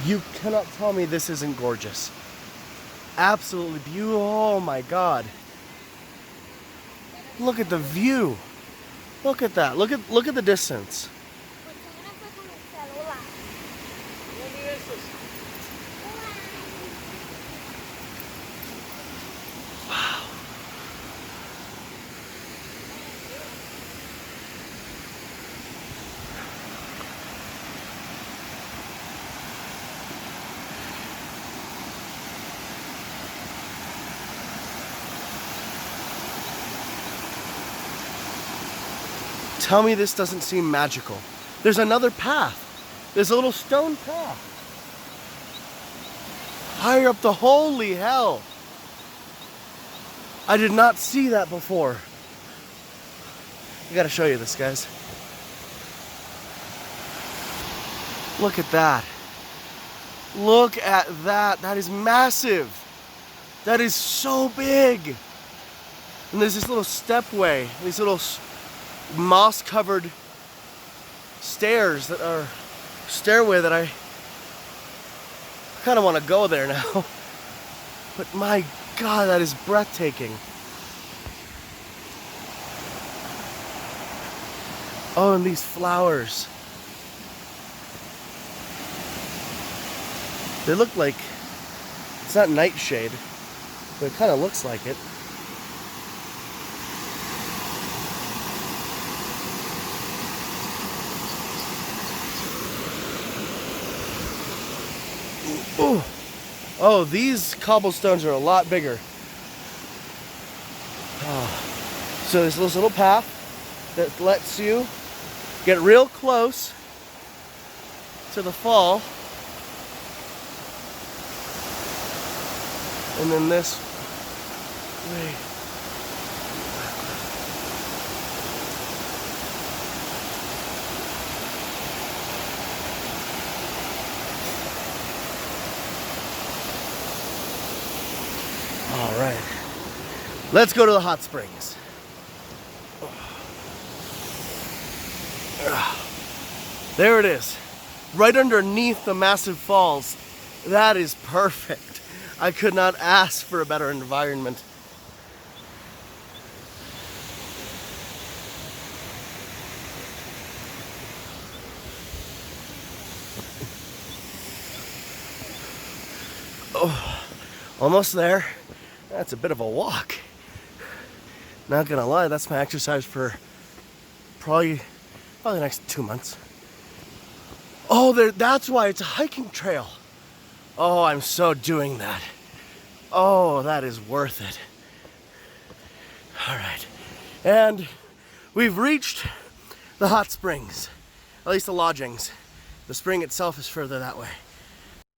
You cannot tell me this isn't gorgeous. Absolutely beautiful. Oh my God. Look at the view. Look at that. Look at the distance. Wow. Tell me this doesn't seem magical. There's another path. There's a little stone path. Higher up the, holy hell. I did not see that before. I gotta show you this, guys. Look at that. Look at that. That is massive. That is so big. And there's this little stepway, these little moss-covered stairs that are stairway that I kind of want to go there now. But my God, that is breathtaking. Oh, and these flowers. They look like, it's not nightshade, but it kind of looks like it. Ooh. Oh, these cobblestones are a lot bigger. Oh. So there's this little path that lets you get real close to the fall. And then this way. All right, let's go to the hot springs. There it is, right underneath the massive falls. That is perfect. I could not ask for a better environment. Oh, almost there. That's a bit of a walk. Not gonna lie, that's my exercise for probably the next 2 months. Oh, that's why it's a hiking trail. Oh, I'm so doing that. Oh, that is worth it. All right, and we've reached the hot springs, at least the lodgings. The spring itself is further that way.